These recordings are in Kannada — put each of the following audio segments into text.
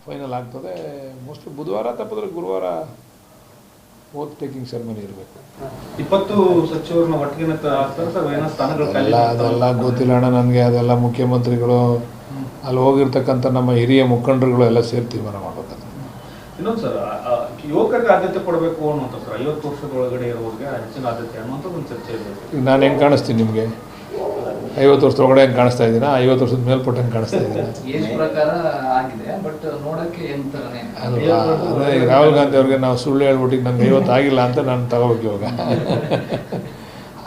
ಫೈನಲ್ ಆಗ್ತದೆ. ಮೋಸ್ಟ್ಲಿ ಬುಧವಾರ ತಪ್ಪಿದ್ರೆ ಗುರುವಾರ ಓತ್ ಟೇಕಿಂಗ್ ಸೆರೆಮನಿ ಇರಬೇಕು. 20 ಸಚಿವರನ್ನ ಒಟ್ಟಿಗೆ ಅದೆಲ್ಲ ಗೊತ್ತಿಲ್ಲ ಅಣ್ಣ ನನಗೆ. ಅದೆಲ್ಲ ಮುಖ್ಯಮಂತ್ರಿಗಳು ಅಲ್ಲಿ ಹೋಗಿರ್ತಕ್ಕಂಥ ನಮ್ಮ ಹಿರಿಯ ಮುಖಂಡರುಗಳು ಎಲ್ಲ ಸೇರಿ ತೀರ್ಮಾನ ಮಾಡಬೇಕಾದ್ರೆ. ಇನ್ನೊಂದು ಸರ್, ಯುವಕರಿಗೆ ಆದ್ಯತೆ ಕೊಡಬೇಕು ಅನ್ನುವಂಥ ಸರ್, 50 ವರ್ಷದೊಳಗಡೆ ಇರೋರಿಗೆ ಹೆಚ್ಚಿನ ಆದ್ಯತೆ ಅನ್ನುವಂಥ ಒಂದು ಚರ್ಚೆ ಇದೆ. ಈಗ ನಾನು ಹೆಂಗೆ ಕಾಣಿಸ್ತೀನಿ ನಿಮಗೆ? 50 ವರ್ಷದೊಳಗಡೆ ಹೆಂಗೆ ಕಾಣಿಸ್ತಾ ಇದ್ದೀನ? 50 ವರ್ಷದ ಮೇಲ್ಪಟ್ಟು ಹೆಂಗೆ ಕಾಣಿಸ್ತಾ ಇದ್ದೀನಿ? ಅಲ್ವಾ, ಅದೇ ರಾಹುಲ್ ಗಾಂಧಿ ಅವ್ರಿಗೆ ನಾವು ಸುಳ್ಳು ಹೇಳ್ಬಿಟ್ಟು ನನಗೆ 50 ಆಗಿಲ್ಲ ಅಂತ ನಾನು ತಗೋಬೇಕು ಇವಾಗ.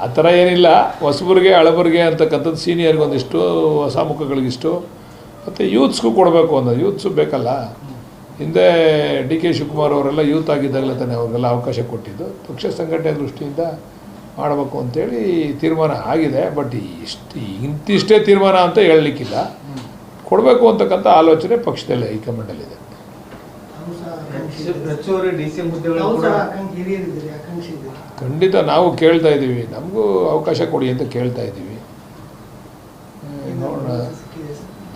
ಆ ಥರ ಏನಿಲ್ಲ. ಹೊಸಬರಿಗೆ ಹಳಬರಿಗೆ ಅಂತಕ್ಕಂಥದ್ದು ಸೀನಿಯರ್ಗೆ ಒಂದಿಷ್ಟು, ಹೊಸ ಮುಖಗಳಿಗಿಷ್ಟು, ಮತ್ತು ಯೂತ್ಸ್ಗೂ ಕೊಡಬೇಕು ಅನ್ನೋದು. ಯೂತ್ಸು ಬೇಕಲ್ಲ. ಹಿಂದೆ ಡಿ ಕೆ ಶಿವಕುಮಾರ್ ಅವರೆಲ್ಲ ಯೂತ್ ಆಗಿದ್ದಾಗಲೇ ತಾನೇ ಅವ್ರಿಗೆಲ್ಲ ಅವಕಾಶ ಕೊಟ್ಟಿದ್ದು. ಪಕ್ಷ ಸಂಘಟನೆ ದೃಷ್ಟಿಯಿಂದ ಮಾಡಬೇಕು ಅಂತೇಳಿ ತೀರ್ಮಾನ ಆಗಿದೆ. ಬಟ್ ಇಂತಿಷ್ಟೇ ತೀರ್ಮಾನ ಅಂತ ಹೇಳಲಿಕ್ಕಿಲ್ಲ. ಕೊಡಬೇಕು ಅಂತಕ್ಕಂಥ ಆಲೋಚನೆ ಪಕ್ಷದಲ್ಲೇ ಹೈಕಮಾಂಡಲ್ಲಿದೆ. ಖಂಡಿತ ನಾವು ಕೇಳ್ತಾ ಇದ್ದೀವಿ, ನಮಗೂ ಅವಕಾಶ ಕೊಡಿ ಅಂತ ಕೇಳ್ತಾ ಇದ್ದೀವಿ. ನೋಡೋಣ.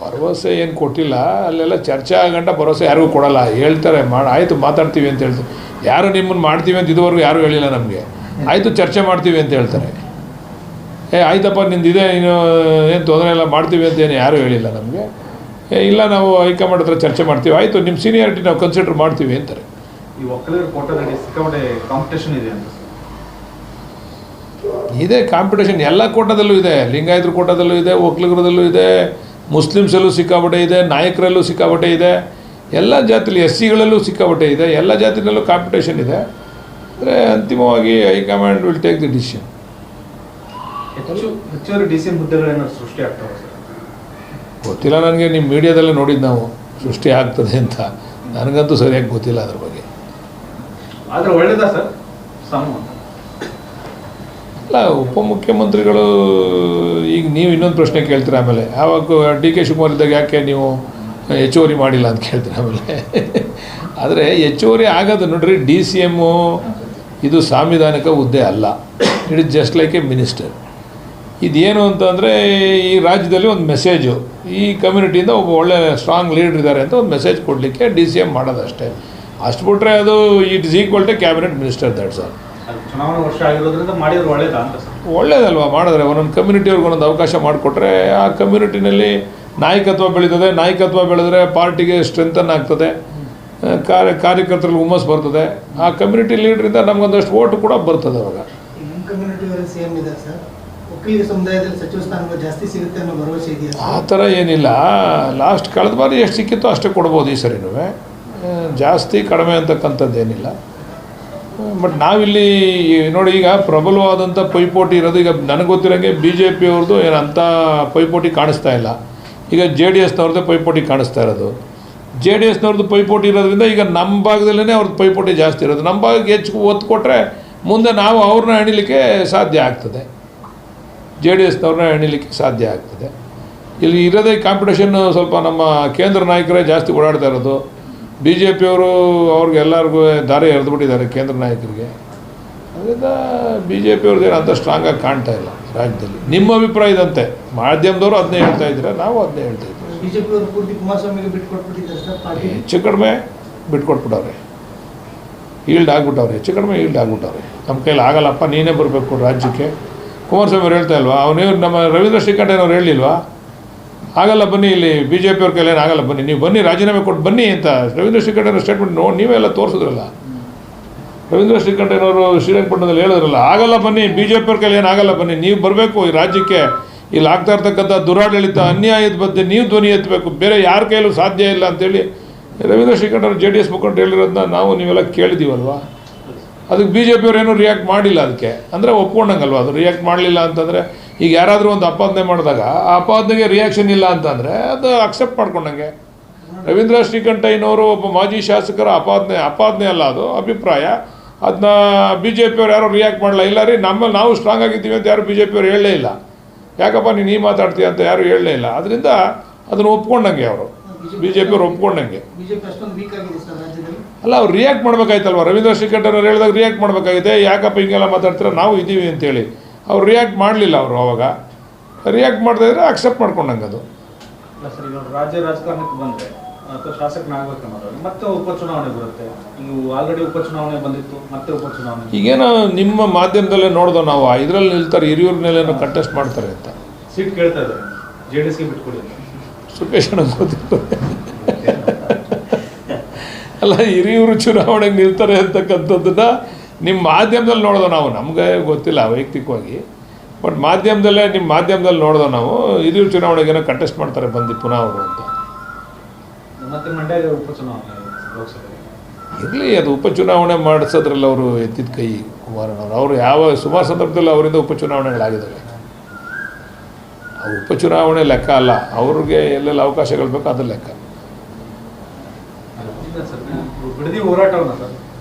ಭರವಸೆ ಏನು ಕೊಟ್ಟಿಲ್ಲ. ಅಲ್ಲೆಲ್ಲ ಚರ್ಚೆ ಆಗಂಟ ಭರವಸೆ ಯಾರಿಗೂ ಕೊಡಲ್ಲ. ಹೇಳ್ತಾರೆ ಆಯಿತು ಮಾತಾಡ್ತೀವಿ ಅಂತ ಹೇಳ್ತಾರೆ. ಯಾರು ನಿಮ್ಮನ್ನು ಮಾಡ್ತೀವಿ ಅಂತ ಇದುವರೆಗೂ ಯಾರೂ ಹೇಳಿಲ್ಲ ನಮಗೆ. ಆಯಿತು ಚರ್ಚೆ ಮಾಡ್ತೀವಿ ಅಂತ ಹೇಳ್ತಾರೆ. ಆಯ್ತಪ್ಪ ನಿಂದಿದೆ, ನೀನು ಏನು ತೊಂದರೆ ಇಲ್ಲ ಮಾಡ್ತೀವಿ ಅಂತ ಏನು ಯಾರೂ ಹೇಳಿಲ್ಲ ನಮಗೆ. ಇಲ್ಲ ನಾವು ಹೈಕಮಾಂಡ್ ಹತ್ರ ಚರ್ಚೆ ಮಾಡ್ತೀವಿ, ಆಯಿತು ನಿಮ್ಮ ಸೀನಿಯಾರಿಟಿ ನಾವು ಕನ್ಸಿಡರ್ ಮಾಡ್ತೀವಿ ಅಂತಾರೆ. ಇದೆ ಕಾಂಪಿಟೇಷನ್ ಎಲ್ಲ ಕೋಟಾದಲ್ಲೂ ಇದೆ. ಲಿಂಗಾಯತರ ಕೋಟಾದಲ್ಲೂ ಇದೆ, ಒಕ್ಕಲಿಗರದಲ್ಲೂ ಇದೆ, ಮುಸ್ಲಿಮ್ಸಲ್ಲೂ ಸಿಕ್ಕಾಪಟ್ಟೆ ಇದೆ, ನಾಯಕರಲ್ಲೂ ಸಿಕ್ಕಾಪಟ್ಟೆ ಇದೆ, ಎಲ್ಲ ಜಾತಿಯಲ್ಲಿ ಎಸ್ ಸಿಗಳಲ್ಲೂ ಸಿಕ್ಕಾಪಟ್ಟೆ ಇದೆ. ಎಲ್ಲ ಜಾತಿನಲ್ಲೂ ಕಾಂಪಿಟೇಷನ್ ಇದೆ. ಅಂದರೆ ಅಂತಿಮವಾಗಿ high command will take the decision. ಹೆಚ್ಚುವರಿ ಡಿಸಿಎಂ ಹುದ್ದೆಗಳೇನಾದ್ರು ಸೃಷ್ಟಿ ಆಗ್ತವೆ ಸರ್? ಗೊತ್ತಿಲ್ಲ ನನಗೆ. ನಿಮ್ಮ ಮೀಡಿಯಾದಲ್ಲೇ ನೋಡಿದ್ದು ನಾವು ಸೃಷ್ಟಿ ಆಗ್ತದೆ ಅಂತ. ನನಗಂತೂ ಸರಿಯಾಗಿ ಗೊತ್ತಿಲ್ಲ ಅದ್ರ ಬಗ್ಗೆ. ಆದರೆ ಒಳ್ಳೇದಾ ಸರ್? ಅಲ್ಲ, ಉಪಮುಖ್ಯಮಂತ್ರಿಗಳು ಈಗ ನೀವು ಇನ್ನೊಂದು ಪ್ರಶ್ನೆ ಕೇಳ್ತೀರ ಆಮೇಲೆ. ಆವಾಗ ಡಿ ಕೆ ಶಿವಕುಮಾರ್ ಇದ್ದಾಗ ಯಾಕೆ ನೀವು ಹೆಚ್ಚುವರಿ ಮಾಡಿಲ್ಲ ಅಂತ ಕೇಳ್ತೀರ ಆಮೇಲೆ. ಆದರೆ ಹೆಚ್ಚುವರಿ ಆಗೋದು ನೋಡ್ರಿ, ಡಿ ಸಿ ಎಮ್ಮು ಇದು ಸಾಂವಿಧಾನಿಕ ಹುದ್ದೆ ಅಲ್ಲ. It is just like A minister. ಇದೇನು ಅಂತಂದರೆ ಈ ರಾಜ್ಯದಲ್ಲಿ ಒಂದು ಮೆಸೇಜು, ಈ ಕಮ್ಯುನಿಟಿಯಿಂದ ಒಬ್ಬ ಒಳ್ಳೆ ಸ್ಟ್ರಾಂಗ್ ಲೀಡರ್ ಇದ್ದಾರೆ ಅಂತ ಒಂದು ಮೆಸೇಜ್ ಕೊಡಲಿಕ್ಕೆ ಡಿ ಸಿ ಎಮ್ ಮಾಡೋದಷ್ಟೇ. ಅಷ್ಟು ಬಿಟ್ಟರೆ ಅದು it is equal to cabinet minister. That's all. ಚುನಾವಣಾ ವರ್ಷ ಆಗಿರೋದ್ರಿಂದ ಮಾಡಿದ್ರು ಒಳ್ಳೇದಾ ಅಂತ ಸರ್? ಒಳ್ಳೇದಲ್ವಾ ಮಾಡಿದ್ರೆ. ಒಂದೊಂದು ಕಮ್ಯುನಿಟಿಯವ್ರಿಗೆ ಒಂದೊಂದು ಅವಕಾಶ ಮಾಡಿಕೊಟ್ರೆ ಆ ಕಮ್ಯುನಿಟಿನಲ್ಲಿ ನಾಯಕತ್ವ ಬೆಳೀತದೆ. ನಾಯಕತ್ವ ಬೆಳೆದ್ರೆ ಪಾರ್ಟಿಗೆ ಸ್ಟ್ರೆಂತನ್ ಆಗ್ತದೆ, ಕಾರ್ಯಕರ್ತರಲ್ಲಿ ಹುಮ್ಮಸ್ ಬರ್ತದೆ. ಆ ಕಮ್ಯುನಿಟಿ ಲೀಡ್ರಿಂದ ನಮಗೊಂದಷ್ಟು ಓಟು ಕೂಡ ಬರ್ತದೆ. ಅವಾಗ ಆ ಥರ ಏನಿಲ್ಲ. ಲಾಸ್ಟ್ ಕಳೆದ ಬಾರಿ ಎಷ್ಟು ಸಿಕ್ಕಿತ್ತೋ ಅಷ್ಟೇ ಕೊಡ್ಬೋದು. ಈ ಸರಿನೂ ಜಾಸ್ತಿ ಕಡಿಮೆ ಅಂತಕ್ಕಂಥದ್ದೇನಿಲ್ಲ. ಬಟ್ ನಾವಿಲ್ಲಿ ನೋಡಿ, ಈಗ ಪ್ರಬಲವಾದಂಥ ಪೈಪೋಟಿ ಇರೋದು. ಈಗ ನನಗೆ ಗೊತ್ತಿರೋಂಗೆ ಬಿ ಜೆ ಪಿಯವ್ರದ್ದು ಏನು ಅಂಥ ಪೈಪೋಟಿ ಕಾಣಿಸ್ತಾ ಇಲ್ಲ. ಈಗ ಜೆ ಡಿ ಎಸ್ನವ್ರದ್ದೇ ಪೈಪೋಟಿ ಕಾಣಿಸ್ತಾ ಇರೋದು. ಜೆ ಡಿ ಎಸ್ನವ್ರದ್ದು ಪೈಪೋಟಿ ಇರೋದ್ರಿಂದ ಈಗ ನಮ್ಮ ಭಾಗದಲ್ಲೇ ಅವ್ರದ್ದು ಪೈಪೋಟಿ ಜಾಸ್ತಿ ಇರೋದು. ನಮ್ಮ ಭಾಗಕ್ಕೆ ಹೆಚ್ಚು ಒತ್ತು ಕೊಟ್ಟರೆ ಮುಂದೆ ನಾವು ಅವ್ರನ್ನ ಎಣಿಲಿಕ್ಕೆ ಸಾಧ್ಯ ಆಗ್ತದೆ. ಜೆ ಡಿ ಎಸ್ನವ್ರನ್ನ ಎಣಿಲಿಕ್ಕೆ ಸಾಧ್ಯ ಆಗ್ತದೆ. ಇಲ್ಲಿ ಇರೋದೇ ಕಾಂಪಿಟೇಷನ್ ಸ್ವಲ್ಪ ನಮ್ಮ ಕೇಂದ್ರ ನಾಯಕರೇ ಜಾಸ್ತಿ ಓಡಾಡ್ತಾ ಇರೋದು. ಬಿ ಜೆ ಪಿಯವರು ಅವ್ರಿಗೆಲ್ಲರಿಗೂ ದಾರಿ ಎರೆದುಬಿಟ್ಟಿದ್ದಾರೆ ಕೇಂದ್ರ ನಾಯಕರಿಗೆ. ಅದರಿಂದ ಬಿ ಜೆ ಪಿಯವ್ರದ್ದು ಏನು ಅಂಥ ಸ್ಟ್ರಾಂಗಾಗಿ ಕಾಣ್ತಾ ಇಲ್ಲ ರಾಜ್ಯದಲ್ಲಿ. ನಿಮ್ಮ ಅಭಿಪ್ರಾಯ ಇದಂತೆ, ಮಾಧ್ಯಮದವರು ಅದನ್ನೇ ಹೇಳ್ತಾ ಇದ್ದೀರಾ, ನಾವು ಅದನ್ನೇ ಹೇಳ್ತಾ ಇದ್ದೀವಿ. ಹೆಚ್ಚು ಕಡಿಮೆ ಬಿಟ್ಕೊಟ್ಬಿಟ್ಟವ್ರೆ, ಈಲ್ಡ್ ಆಗ್ಬಿಟ್ಟವ್ರೆ. ಹೆಚ್ಚು ಕಡಿಮೆ ಈಲ್ಡ್ ಆಗ್ಬಿಟ್ಟವ್ರೆ. ನಮ್ಮ ಕೈಲಿ ಆಗಲ್ಲಪ್ಪ, ನೀನೇ ಬರಬೇಕು ರಾಜ್ಯಕ್ಕೆ. ಕುಮಾರಸ್ವಾಮಿ ಅವ್ರು ಹೇಳ್ತಾ ಇಲ್ವಾ? ಅವನೇ ನಮ್ಮ ರವೀಂದ್ರ ಶ್ರೀಕಂಠಯ್ಯನವ್ರು ಹೇಳಿಲ್ವಾ? ಆಗಲ್ಲ ಬನ್ನಿ, ಇಲ್ಲಿ ಬಿ ಜೆ ಪಿಯವ್ರ ಕೈಲೇನು ಆಗಲ್ಲ ಬನ್ನಿ, ನೀವು ಬನ್ನಿ ರಾಜೀನಾಮೆ ಕೊಟ್ಟು ಬನ್ನಿ ಅಂತ ರವೀಂದ್ರ ಶ್ರೀಕಂಠಯ್ಯನವ್ರ ಸ್ಟೇಟ್ಮೆಂಟ್ ನೋಡಿ ನೀವೆಲ್ಲ ತೋರಿಸಿದ್ರಲ್ಲ. ರವೀಂದ್ರ ಶ್ರೀಕಂಠಯ್ಯನವರು ಶ್ರೀರಂಗಪಟ್ಟಣದಲ್ಲಿ ಹೇಳಿದ್ರಲ್ಲ, ಆಗಲ್ಲ ಬನ್ನಿ, ಬಿ ಜೆ ಪಿಯವ್ರ ಕೈಲಿ ಏನು ಆಗಲ್ಲ ಬನ್ನಿ, ನೀವು ಬರಬೇಕು ಈ ರಾಜ್ಯಕ್ಕೆ. ಇಲ್ಲಿ ಆಗ್ತಾ ಇರ್ತಕ್ಕಂಥ ದುರಾಡಳಿತ ಅನ್ಯಾಯದ ಬಗ್ಗೆ ನೀವು ಧ್ವನಿ ಎತ್ತಬೇಕು, ಬೇರೆ ಯಾರ ಕೈಲೂ ಸಾಧ್ಯ ಇಲ್ಲ ಅಂತೇಳಿ ರವೀಂದ್ರ ಶ್ರೀಕಂಠಯ್ಯನವರು ಜೆ ಡಿ ಎಸ್ ಮುಖಂಡರು ಹೇಳಿರೋದನ್ನ ನಾವು ನೀವೆಲ್ಲ ಕೇಳಿದ್ದೀವಲ್ವ. ಅದಕ್ಕೆ ಬಿ ಜೆ ಪಿಯವ್ರು ಏನೂ ರಿಯಾಕ್ಟ್ ಮಾಡಿಲ್ಲ. ಅದಕ್ಕೆ ಅಂದರೆ ಒಪ್ಕೊಂಡಂಗಲ್ವ. ಅದು ರಿಯಾಕ್ಟ್ ಮಾಡಲಿಲ್ಲ ಅಂತಂದರೆ, ಈಗ ಯಾರಾದರೂ ಒಂದು ಅಪಾದನೆ ಮಾಡಿದಾಗ ಆ ಅಪಾದನೆಗೆ ರಿಯಾಕ್ಷನ್ ಇಲ್ಲ ಅಂತಂದರೆ ಅದು ಅಕ್ಸೆಪ್ಟ್ ಮಾಡ್ಕೊಂಡಂಗೆ. ರವೀಂದ್ರ ಶ್ರೀಕಂಠಯ್ಯನವರು ಒಬ್ಬ ಮಾಜಿ ಶಾಸಕರ ಅಪಾದನೆ ಅಲ್ಲ, ಅದು ಅಭಿಪ್ರಾಯ. ಅದನ್ನ ಬಿ ಜೆ ಪಿಯವ್ರು ಯಾರು ರಿಯಾಕ್ಟ್ ಮಾಡಲ್ಲ. ಇಲ್ಲ ರೀ, ನಾವು ಸ್ಟ್ರಾಂಗ್ ಆಗಿದ್ದೀವಿ ಅಂತ ಯಾರು ಬಿ ಜೆ ಪಿಯವ್ರು ಹೇಳಲೇ ಇಲ್ಲ. ಯಾಕಪ್ಪ ನೀನು ಮಾತಾಡ್ತೀಯ ಅಂತ ಯಾರು ಹೇಳಲೇ ಇಲ್ಲ. ಅದರಿಂದ ಅದನ್ನು ಒಪ್ಕೊಂಡಂಗೆ ಅವರು, ಬಿ ಜೆ ಪಿಯವ್ರು ಒಪ್ಕೊಂಡಂಗೆ. ಅಲ್ಲ, ಅವ್ರು ರಿಯಾಕ್ಟ್ ಮಾಡಬೇಕಾಯ್ತಲ್ವ. ರವೀಂದ್ರ ಶ್ರೀಕಂಠಯ್ಯನವ್ರು ಹೇಳಿದಾಗ ರಿಯಾಕ್ಟ್ ಮಾಡಬೇಕಾಗಿದೆ. ಯಾಕಪ್ಪ ಹಿಂಗೆಲ್ಲ ಮಾತಾಡ್ತೀರ, ನಾವು ಇದ್ದೀವಿ ಅಂತೇಳಿ. ಅವ್ರು ರಿಯಾಕ್ಟ್ ಮಾಡಲಿಲ್ಲ. ಅವರು ಅವಾಗ ರಿಯಾಕ್ಟ್ ಮಾಡ್ತಾ ಇದ್ರೆ ಅಕ್ಸೆಪ್ಟ್ ಮಾಡ್ಕೊಂಡಂಗೆ ಅದು. ರಾಜ್ಯ ರಾಜಕಾರಣಕ್ಕೆ ಬಂದರೆ ಅಥವಾ ಶಾಸಕನಾಗಬೇಕನ್ನೋದು ಮತ್ತೆ ಉಪಚುನಾವಣೆ ಬರುತ್ತೆ. ಈಗ ಆಲ್ರೆಡಿ ಉಪಚುನಾವಣೆ ಬಂದಿತ್ತು, ಮತ್ತೆ ಉಪಚುನಾವಣೆ. ಈಗೇನೋ ನಿಮ್ಮ ಮಾಧ್ಯಮದಲ್ಲೇ ನೋಡ್ದೋ ನಾವು ಇದರಲ್ಲಿ ನಿಲ್ತಾರೆ, ಹಿರಿಯೂರಿನಲ್ಲೇನೋ ಕಂಟೆಸ್ಟ್ ಮಾಡ್ತಾರೆ ಅಂತ ಸೀಟ್ ಕೇಳ್ತಾ ಇದ್ದಾರೆ, JDSಗೆ ಬಿಟ್ಕೊಡಿ. ಸುಖೇಶಣ್ಣ ಗೊತ್ತಿರ್ತದೆ ಅಲ್ಲ, ಹಿರಿಯೂರು ಚುನಾವಣೆಗೆ ನಿಲ್ತಾರೆ ಅಂತಕ್ಕಂಥದ್ದನ್ನ ನಿಮ್ಮ ಮಾಧ್ಯಮದಲ್ಲಿ ನೋಡ್ದೋ ನಾವು, ನಮಗೆ ಗೊತ್ತಿಲ್ಲ ವೈಯಕ್ತಿಕವಾಗಿ, ಬಟ್ ಮಾಧ್ಯಮದಲ್ಲೇ ನಿಮ್ಮ ಮಾಧ್ಯಮದಲ್ಲಿ ನೋಡ್ದೋ ನಾವು ಹಿರಿಯೂರು ಚುನಾವಣೆಗೇನೋ ಕಂಟೆಸ್ಟ್ ಮಾಡ್ತಾರೆ ಬಂದು ಪುನಃ ಅವರು ಅಂತ. ಮತ್ತೆ ಮಂಡ್ಯ ಉಪಚುನಾವಣೆ ಲೋಕಸಭೆಗೆ ಇರಲಿ, ಅದು ಉಪಚುನಾವಣೆ ಮಾಡಿಸೋದ್ರಲ್ಲಿ ಅವರು ಎತ್ತಿದ ಕೈ ಕುಮಾರಣ್ಣವರು. ಅವರು ಯಾವ ಸುಮಾರು ಸಂದರ್ಭದಲ್ಲಿ ಅವರಿಂದ ಉಪಚುನಾವಣೆಗಳಾಗಿದ್ದಾವೆ. ಉಪಚುನಾವಣೆ ಲೆಕ್ಕ ಅಲ್ಲ, ಅವ್ರಿಗೆ ಎಲ್ಲೆಲ್ಲ ಅವಕಾಶಗಳು ಬೇಕು ಅದು ಲೆಕ್ಕ. ಬಿಡದಿ ಹೋರಾಟವನ್ನು ಸರ್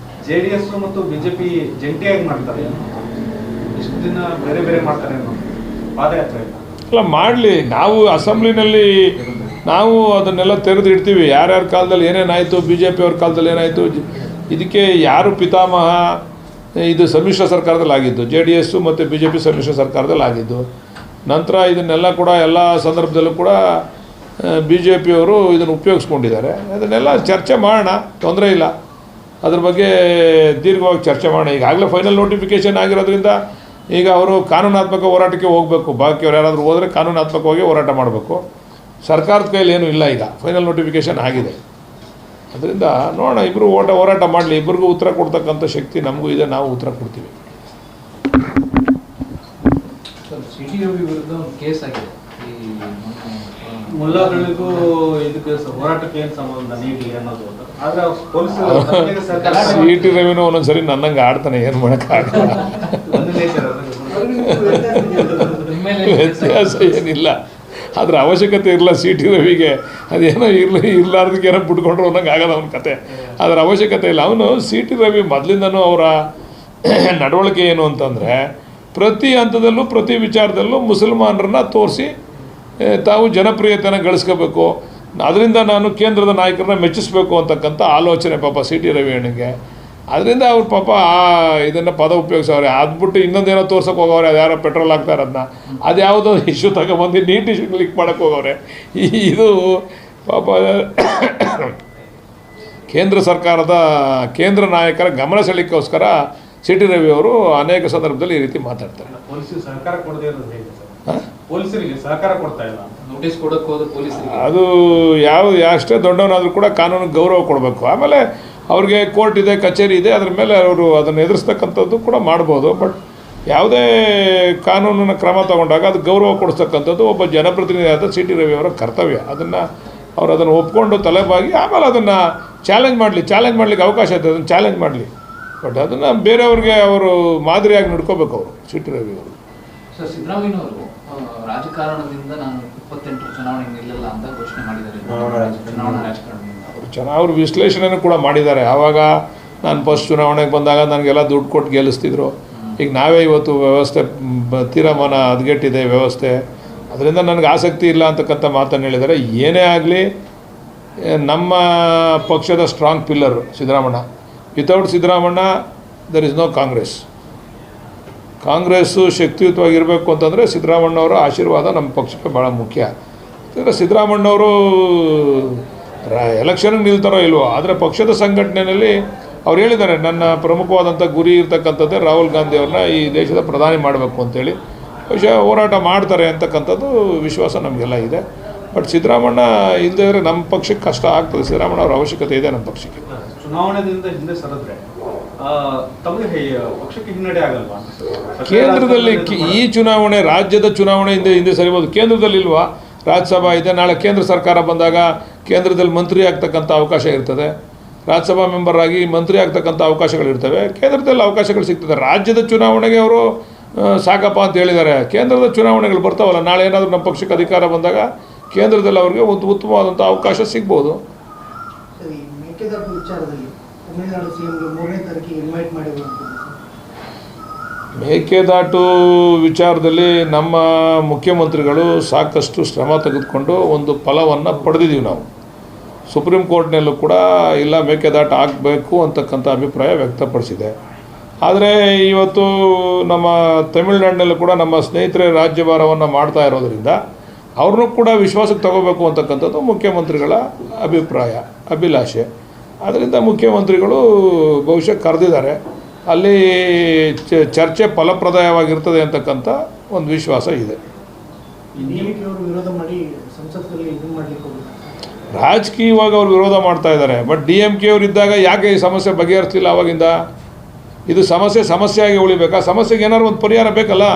JDS ಮತ್ತು BJP ಜಂಟಿಯಾಗಿ ಮಾಡ್ತಾರೆ, ಇಷ್ಟು ದಿನ ಬೇರೆ ಬೇರೆ ಮಾಡ್ತಾರೆ ಅನ್ನೋದು ಪಾದಯಾತ್ರೆ ಅಲ್ಲ, ಮಾಡಲಿ. ನಾವು ಅಸೆಂಬ್ಲಿನಲ್ಲಿ ನಾವು ಅದನ್ನೆಲ್ಲ ತೆರೆದು ಇಡ್ತೀವಿ, ಯಾರ್ಯಾರ ಕಾಲದಲ್ಲಿ ಏನೇನಾಯಿತು, BJP ಅವ್ರ ಕಾಲದಲ್ಲಿ ಏನಾಯಿತು, ಇದಕ್ಕೆ ಯಾರು ಪಿತಾಮಹ. ಇದು ಸಮ್ಮಿಶ್ರ ಸರ್ಕಾರದಲ್ಲಿ ಆಗಿದ್ದು, JDS ಮತ್ತು BJP ಸಮ್ಮಿಶ್ರ ಸರ್ಕಾರದಲ್ಲಿ ಆಗಿದ್ದು. ನಂತರ ಇದನ್ನೆಲ್ಲ ಕೂಡ ಎಲ್ಲ ಸಂದರ್ಭದಲ್ಲೂ ಕೂಡ BJP ಅವರು ಇದನ್ನು ಉಪಯೋಗಿಸ್ಕೊಂಡಿದ್ದಾರೆ. ಅದನ್ನೆಲ್ಲ ಚರ್ಚೆ ಮಾಡೋಣ, ತೊಂದರೆ ಇಲ್ಲ, ಅದ್ರ ಬಗ್ಗೆ ದೀರ್ಘವಾಗಿ ಚರ್ಚೆ ಮಾಡೋಣ. ಈಗಾಗಲೇ ಫೈನಲ್ ನೋಟಿಫಿಕೇಷನ್ ಆಗಿರೋದ್ರಿಂದ ಈಗ ಅವರು ಕಾನೂನಾತ್ಮಕ ಹೋರಾಟಕ್ಕೆ ಹೋಗಬೇಕು. ಬಾಕಿಯವ್ರು ಯಾರಾದರೂ ಹೋದರೆ ಕಾನೂನಾತ್ಮಕವಾಗಿ ಹೋರಾಟ ಮಾಡಬೇಕು. ಸರ್ಕಾರದ ಕೈಯಲ್ಲಿ ಏನೂ ಇಲ್ಲ, ಈಗ ಫೈನಲ್ ನೋಟಿಫಿಕೇಷನ್ ಆಗಿದೆ. ಅದರಿಂದ ನೋಡೋಣ, ಇಬ್ಬರು ಹೋರಾಟ ಮಾಡಲಿ, ಇಬ್ಬರಿಗೂ ಉತ್ತರ ಕೊಡ್ತಕ್ಕಂಥ ಶಕ್ತಿ ನಮಗೂ ಇದೆ, ನಾವು ಉತ್ತರ ಕೊಡ್ತೀವಿ. ಸಿಟಿ ರವಿ ವಿರುದ್ಧ ಒಂದು ಕೇಸ್ ಆಗಿದೆ. ಈ ಮುಲ್ಲಾಗಳಿಗೂ ಇದಕ್ಕೆ ಹೋರಾಟಕ್ಕೆ ಏನು ಸಂಬಂಧ ನೀಡಿ ಅನ್ನೋದು. ಆದ್ರೆ ಪೊಲೀಸರು CT ರವಿನೂ ಒಂದೊಂದ್ಸರಿ ನನ್ನಂಗೆ ಆಡ್ತಾನೆ, ಏನು ಮಾಡೋಕ್ಕಾಗಲ್ಲ. ವ್ಯತ್ಯಾಸ ಏನಿಲ್ಲ, ಅದ್ರ ಅವಶ್ಯಕತೆ ಇರಲ್ಲ CT ರವಿಗೆ. ಅದೇನೋ ಇರ್ಲಾರ್ದಕ್ಕೆ ಏನೋ ಬಿಟ್ಕೊಂಡ್ರು ಅನ್ನೋಂಗೆ ಆಗಲ್ಲ ಅವನ ಕತೆ. ಅದರ ಅವಶ್ಯಕತೆ ಇಲ್ಲ. ಅವನು CT ರವಿ ಮೊದಲಿಂದನೂ ಅವರ ನಡವಳಿಕೆ ಏನು ಅಂತಂದರೆ, ಪ್ರತಿ ಹಂತದಲ್ಲೂ ಪ್ರತಿ ವಿಚಾರದಲ್ಲೂ ಮುಸಲ್ಮಾನರನ್ನ ತೋರಿಸಿ ತಾವು ಜನಪ್ರಿಯತೆಯನ್ನು ಗಳಿಸ್ಕೋಬೇಕು, ಅದರಿಂದ ನಾನು ಕೇಂದ್ರದ ನಾಯಕರನ್ನ ಮೆಚ್ಚಿಸ್ಬೇಕು ಅಂತಕ್ಕಂಥ ಆಲೋಚನೆ ಪಾಪ CT ರವಿ ಅಣ್ಣಗೆ. ಅದರಿಂದ ಅವ್ರು ಪಾಪ ಇದನ್ನು ಪದ ಉಪಯೋಗಿಸವ್ರೆ. ಅದ್ಬಿಟ್ಟು ಇನ್ನೊಂದೇನೋ ತೋರ್ಸೋಕೆ ಹೋಗವ್ರೆ, ಅದು ಯಾರೋ ಪೆಟ್ರೋಲ್ ಹಾಕ್ತಾರೆ ಅದನ್ನ, ಅದು ಯಾವುದೋ ಇಶ್ಯೂ ತಗೊಂಬಂದು ನೀಟ್ ಇಶ್ಯೂ ಕ್ಲಿಕ್ ಮಾಡೋಕ್ಕೆ ಹೋಗವ್ರೆ. ಇದು ಪಾಪ ಕೇಂದ್ರ ಸರ್ಕಾರದ ಕೇಂದ್ರ ನಾಯಕರ ಗಮನ ಸೆಳೆಯೋಕ್ಕೋಸ್ಕರ CT ರವಿ ಅವರು ಅನೇಕ ಸಂದರ್ಭದಲ್ಲಿ ಈ ರೀತಿ ಮಾತಾಡ್ತಾರೆ. ಪೊಲೀಸರಿಗೆ ಸಹಕಾರ ಕೊಡದೇ ಇರೋದು ಹೇಗೆ ಸರ್? ಪೊಲೀಸರಿಗೆ ಸಹಕಾರ ಕೊಡ್ತಾ ಇಲ್ಲ, ನೋಟಿಸ್ ಕೊಡೋಕೆ ಹೋದ ಪೊಲೀಸರಿಗೆ ಅದು ಎಷ್ಟೇ ದೊಡ್ಡವನಾದರೂ ಕೂಡ ಕಾನೂನಿಗೆ ಗೌರವ ಕೊಡಬೇಕು. ಆಮೇಲೆ ಅವ್ರಿಗೆ ಕೋರ್ಟ್ ಇದೆ, ಕಚೇರಿ ಇದೆ, ಅದ್ರ ಮೇಲೆ ಅವರು ಅದನ್ನು ಎದುರಿಸ್ತಕ್ಕಂಥದ್ದು ಕೂಡ ಮಾಡ್ಬೋದು. ಬಟ್ ಯಾವುದೇ ಕಾನೂನಿನ ಕ್ರಮ ತಗೊಂಡಾಗ ಅದು ಗೌರವ ಕೊಡಿಸ್ತಕ್ಕಂಥದ್ದು ಒಬ್ಬ ಜನಪ್ರತಿನಿಧಿಯಾದ CT ರವಿ ಅವರ ಕರ್ತವ್ಯ. ಅದನ್ನು ಒಪ್ಕೊಂಡು ತಲೆಬಾಗಿ ಆಮೇಲೆ ಅದನ್ನು ಚಾಲೆಂಜ್ ಮಾಡಲಿಕ್ಕೆ ಅವಕಾಶ ಇದೆ, ಅದನ್ನು ಚಾಲೆಂಜ್ ಮಾಡಲಿ. ಬಟ್ ಅದನ್ನು ಬೇರೆಯವ್ರಿಗೆ ಅವರು ಮಾದರಿಯಾಗಿ ನಡ್ಕೋಬೇಕು ಅವರು CT ರವಿ ಅವರು. ಸರ್, ಸಿದ್ದರಾಮಯ್ಯನವರು ರಾಜಕಾರಣದಿಂದ ನಾನು 28 ಚುನಾವಣೆ ನಿಲ್ಲಲ್ಲ ಅಂತ ಘೋಷಣೆ ಮಾಡಿದ್ದಾರೆ. ಚುನಾವಣಾ ರಾಜಕಾರಣದಿಂದ ಅವರು ವಿಶ್ಲೇಷಣೆನೂ ಕೂಡ ಮಾಡಿದ್ದಾರೆ. ಆವಾಗ ನಾನು ಫಸ್ಟ್ ಚುನಾವಣೆಗೆ ಬಂದಾಗ ನನಗೆಲ್ಲ ದುಡ್ಡು ಕೊಟ್ಟು ಗೆಲ್ಲಿಸ್ತಿದ್ರು. ಈಗ ನಾವೇ ಇವತ್ತು ವ್ಯವಸ್ಥೆ ತೀರಮಾನ ಹದಗೆಟ್ಟಿದೆ ವ್ಯವಸ್ಥೆ, ಅದರಿಂದ ನನಗೆ ಆಸಕ್ತಿ ಇಲ್ಲ ಅಂತಕ್ಕಂಥ ಮಾತನ್ನು ಹೇಳಿದ್ದಾರೆ. ಏನೇ ಆಗಲಿ ನಮ್ಮ ಪಕ್ಷದ ಸ್ಟ್ರಾಂಗ್ ಪಿಲ್ಲರ್ ಸಿದ್ದರಾಮಣ್ಣ. ವಿತೌಟ್ ಸಿದ್ದರಾಮಣ್ಣ ದರ್ ಇಸ್ ನೋ ಕಾಂಗ್ರೆಸ್ಸು ಶಕ್ತಿಯುತವಾಗಿರಬೇಕು ಅಂತಂದರೆ ಸಿದ್ದರಾಮಣ್ಣವರ ಆಶೀರ್ವಾದ ನಮ್ಮ ಪಕ್ಷಕ್ಕೆ ಭಾಳ ಮುಖ್ಯ. ಯಾಕಂದರೆ ಸಿದ್ದರಾಮಣ್ಣವರು ಎಲೆಕ್ಷನ್ಗೆ ನಿಲ್ತಾರೋ ಇಲ್ವೋ, ಆದರೆ ಪಕ್ಷದ ಸಂಘಟನೆಯಲ್ಲಿ ಅವ್ರು ಹೇಳಿದ್ದಾರೆ, ನನ್ನ ಪ್ರಮುಖವಾದಂಥ ಗುರಿ ಇರ್ತಕ್ಕಂಥದ್ದೇ ರಾಹುಲ್ ಗಾಂಧಿ ಅವ್ರನ್ನ ಈ ದೇಶದ ಪ್ರಧಾನಿ ಮಾಡಬೇಕು ಅಂತೇಳಿ. ಬಹುಶಃ ಹೋರಾಟ ಮಾಡ್ತಾರೆ ಅಂತಕ್ಕಂಥದ್ದು ವಿಶ್ವಾಸ ನಮಗೆಲ್ಲ ಇದೆ. ಬಟ್ ಸಿದ್ದರಾಮಣ್ಣ ಇಲ್ಲದೇ ಇದ್ದರೆ ನಮ್ಮ ಪಕ್ಷಕ್ಕೆ ಕಷ್ಟ ಆಗ್ತದೆ. ಸಿದ್ದರಾಮಣ್ಣ ಅವ್ರ ಅವಶ್ಯಕತೆ ಇದೆ ನಮ್ಮ ಪಕ್ಷಕ್ಕೆ. ಚುನಾವಣೆಯಿಂದ ಹಿಂದೆ ಸರಿದ್ರೆ ತಮಗೆ ಪಕ್ಷಕ್ಕೆ ಹಿನ್ನಡೆ ಆಗಲ್ವಾ? ಕೇಂದ್ರದಲ್ಲಿ ಈ ಚುನಾವಣೆ, ರಾಜ್ಯದ ಚುನಾವಣೆ ಹಿಂದೆ ಸರಿಬೋದು, ಕೇಂದ್ರದಲ್ಲಿ ಇಲ್ವಾ? ರಾಜ್ಯಸಭಾ ಇದೆ, ನಾಳೆ ಕೇಂದ್ರ ಸರ್ಕಾರ ಬಂದಾಗ ಕೇಂದ್ರದಲ್ಲಿ ಮಂತ್ರಿ ಆಗ್ತಕ್ಕಂಥ ಅವಕಾಶ ಇರ್ತದೆ, ರಾಜ್ಯಸಭಾ ಮೆಂಬರ್ ಆಗಿ ಮಂತ್ರಿ ಆಗ್ತಕ್ಕಂಥ ಅವಕಾಶಗಳಿರ್ತವೆ, ಕೇಂದ್ರದಲ್ಲಿ ಅವಕಾಶಗಳು ಸಿಗ್ತದೆ. ರಾಜ್ಯದ ಚುನಾವಣೆಗೆ ಅವರು ಸಾಕಪ್ಪ ಅಂತ ಹೇಳಿದ್ದಾರೆ. ಕೇಂದ್ರದ ಚುನಾವಣೆಗಳು ಬರ್ತಾವಲ್ಲ, ನಾಳೆ ಏನಾದರೂ ನಮ್ಮ ಪಕ್ಷಕ್ಕೆ ಅಧಿಕಾರ ಬಂದಾಗ ಕೇಂದ್ರದಲ್ಲಿ ಅವ್ರಿಗೆ ಒಂದು ಉತ್ತಮವಾದಂಥ ಅವಕಾಶ ಸಿಗ್ಬೋದು. ಮೇಕೆದಾಟು ವಿಚಾರದಲ್ಲಿ ನಮ್ಮ ಮುಖ್ಯಮಂತ್ರಿಗಳು ಸಾಕಷ್ಟು ಶ್ರಮ ತೆಗೆದುಕೊಂಡು ಒಂದು ಫಲವನ್ನು ಪಡೆದಿದ್ದೀವಿ ನಾವು. ಸುಪ್ರೀಂ ಕೋರ್ಟ್ನಲ್ಲೂ ಕೂಡ ಇಲ್ಲ ಮೇಕೆದಾಟು ಆಗಬೇಕು ಅಂತಕ್ಕಂಥ ಅಭಿಪ್ರಾಯ ವ್ಯಕ್ತಪಡಿಸಿದೆ. ಆದರೆ ಇವತ್ತು ನಮ್ಮ ತಮಿಳುನಾಡಿನಲ್ಲೂ ಕೂಡ ನಮ್ಮ ಸ್ನೇಹಿತರೆ ರಾಜ್ಯಭಾರವನ್ನು ಮಾಡ್ತಾ ಇರೋದರಿಂದ ಅವ್ರನ್ನೂ ಕೂಡ ವಿಶ್ವಾಸಕ್ಕೆ ತಗೋಬೇಕು ಅಂತಕ್ಕಂಥದ್ದು ಮುಖ್ಯಮಂತ್ರಿಗಳ ಅಭಿಲಾಷೆ. ಅದರಿಂದ ಮುಖ್ಯಮಂತ್ರಿಗಳು ಬಹುಶಃ ಕರೆದಿದ್ದಾರೆ. ಅಲ್ಲಿ ಚರ್ಚೆ ಫಲಪ್ರದಾಯವಾಗಿರ್ತದೆ ಅಂತಕ್ಕಂಥ ಒಂದು ವಿಶ್ವಾಸ ಇದೆ. ವಿರೋಧ ಮಾಡಿ ಸಂಸತ್ನಲ್ಲಿ ಇದನ್ನು ಮಾಡಲಿಕ್ಕೆ ಹೋಗಿದ್ದಾರೆ. ರಾಜಕೀಯವಾಗಿ ಅವರು ವಿರೋಧ ಮಾಡ್ತಾ ಇದ್ದಾರೆ. ಬಟ್ DMK ಅವರು ಇದ್ದಾಗ ಯಾಕೆ ಈ ಸಮಸ್ಯೆ ಬಗೆಹರಿಸ್ತಿಲ್ಲ ಅವಾಗಿಂದ? ಇದು ಸಮಸ್ಯೆಯಾಗಿ ಉಳಿಬೇಕಾ? ಸಮಸ್ಯೆಗೆ ಏನಾದ್ರು ಒಂದು ಪರಿಹಾರ ಬೇಕಲ್ಲ.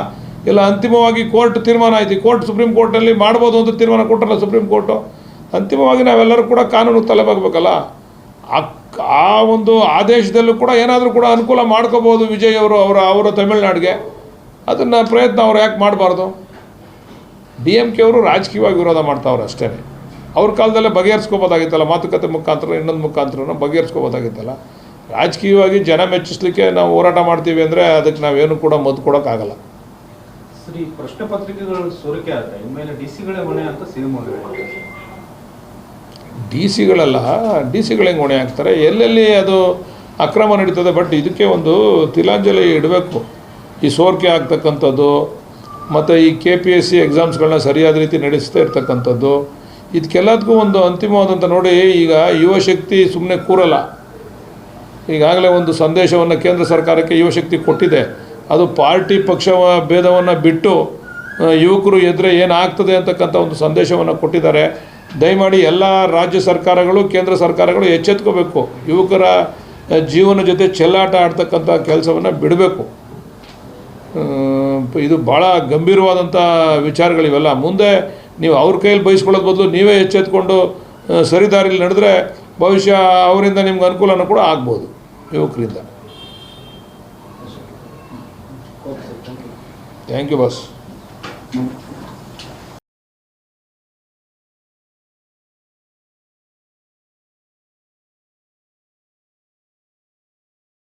ಇಲ್ಲ ಅಂತಿಮವಾಗಿ ಕೋರ್ಟ್ ತೀರ್ಮಾನ ಆಯ್ತು, ಸುಪ್ರೀಂ ಕೋರ್ಟಲ್ಲಿ ಮಾಡ್ಬೋದು ಅಂತ ತೀರ್ಮಾನ ಕೊಟ್ಟರಲ್ಲ ಸುಪ್ರೀಂ ಕೋರ್ಟು. ಅಂತಿಮವಾಗಿ ನಾವೆಲ್ಲರೂ ಕೂಡ ಕಾನೂನು ತಲೆಬಾಗಬೇಕಲ್ಲ. ಆ ಒಂದು ಆದೇಶದಲ್ಲೂ ಕೂಡ ಏನಾದರೂ ಕೂಡ ಅನುಕೂಲ ಮಾಡ್ಕೋಬೋದು ವಿಜಯ್ ಅವರು ಅವರ ತಮಿಳ್ನಾಡಿಗೆ. ಅದನ್ನು ಪ್ರಯತ್ನ ಅವ್ರು ಯಾಕೆ ಮಾಡಬಾರ್ದು? DMK ಅವರು ರಾಜಕೀಯವಾಗಿ ವಿರೋಧ ಮಾಡ್ತಾವ್ರೆ ಅಷ್ಟೇ. ಅವ್ರ ಕಾಲದಲ್ಲೇ ಬಗೆಹರಿಸ್ಕೋಬೋದಾಗಿತ್ತಲ್ಲ, ಮಾತುಕತೆ ಮುಖಾಂತರ ಇನ್ನೊಂದು ಮುಖಾಂತರ ಬಗೆಹರಿಸ್ಕೋಬೋದಾಗಿತ್ತಲ್ಲ. ರಾಜಕೀಯವಾಗಿ ಜನ ಮೆಚ್ಚಿಸ್ಲಿಕ್ಕೆ ನಾವು ಹೋರಾಟ ಮಾಡ್ತೀವಿ ಅಂದರೆ ಅದಕ್ಕೆ ನಾವೇನು ಕೂಡ ಮದ್ದು ಕೊಡೋಕ್ಕಾಗಲ್ಲ. ಸರಿ, ಪ್ರಶ್ನೆ ಪತ್ರಿಕೆಗಳು ಸೋರಿಕೆ ಆದರೆ ಇನ್ಮೇಲೆ DC-ಗಳೇ ಹೊಣೆ ಅಂತ CM ಅವರು ಹೇಳಿದ್ದಾರೆ. ಡಿಸಿಗಳು ಹೆಂಗೆ ಹೊಣೆ ಹಾಕ್ತಾರೆ? ಎಲ್ಲೆಲ್ಲಿ ಅದು ಅಕ್ರಮ ನಡೀತದೆ. ಬಟ್ ಇದಕ್ಕೆ ಒಂದು ತಿಲಾಂಜಲಿ ಇಡಬೇಕು. ಈ ಸೋರಿಕೆ ಆಗ್ತಕ್ಕಂಥದ್ದು ಮತ್ತು ಈ KPSC ಎಕ್ಸಾಮ್ಸ್ಗಳನ್ನ ಸರಿಯಾದ ರೀತಿ ನಡೆಸ್ತಾ ಇರ್ತಕ್ಕಂಥದ್ದು, ಇದಕ್ಕೆಲ್ಲದಕ್ಕೂ ಒಂದು ಅಂತಿಮವಾದಂಥ ನೋಡಿ. ಈಗ ಯುವಶಕ್ತಿ ಸುಮ್ಮನೆ ಕೂರಲ್ಲ. ಈಗಾಗಲೇ ಒಂದು ಸಂದೇಶವನ್ನು ಕೇಂದ್ರ ಸರ್ಕಾರಕ್ಕೆ ಯುವಶಕ್ತಿ ಕೊಟ್ಟಿದೆ. ಅದು ಪಾರ್ಟಿ ಪಕ್ಷ ಭೇದವನ್ನು ಬಿಟ್ಟು ಯುವಕರು ಎದುರೆ ಏನಾಗ್ತದೆ ಅಂತಕ್ಕಂಥ ಒಂದು ಸಂದೇಶವನ್ನು ಕೊಟ್ಟಿದ್ದಾರೆ. ದಯಮಾಡಿ ಎಲ್ಲ ರಾಜ್ಯ ಸರ್ಕಾರಗಳು ಕೇಂದ್ರ ಸರ್ಕಾರಗಳು ಎಚ್ಚೆತ್ಕೋಬೇಕು. ಯುವಕರ ಜೀವನ ಜೊತೆ ಚೆಲ್ಲಾಟ ಆಡ್ತಕ್ಕಂಥ ಕೆಲಸವನ್ನು ಬಿಡಬೇಕು. ಇದು ಭಾಳ ಗಂಭೀರವಾದಂಥ ವಿಚಾರಗಳಿವೆಲ್ಲ. ಮುಂದೆ ನೀವು ಅವ್ರ ಕೈಯಲ್ಲಿ ಬಯಸ್ಕೊಳ್ಳೋದು ಬದಲು ನೀವೇ ಎಚ್ಚೆತ್ಕೊಂಡು ಸರಿದಾರಿಯಲ್ಲಿ ನಡೆದ್ರೆ ಬಹುಶಃ ಅವರಿಂದ ನಿಮ್ಗೆ ಅನುಕೂಲನೂ ಕೂಡ ಆಗ್ಬೋದು ಯುವಕರಿಂದ. Thank you boss.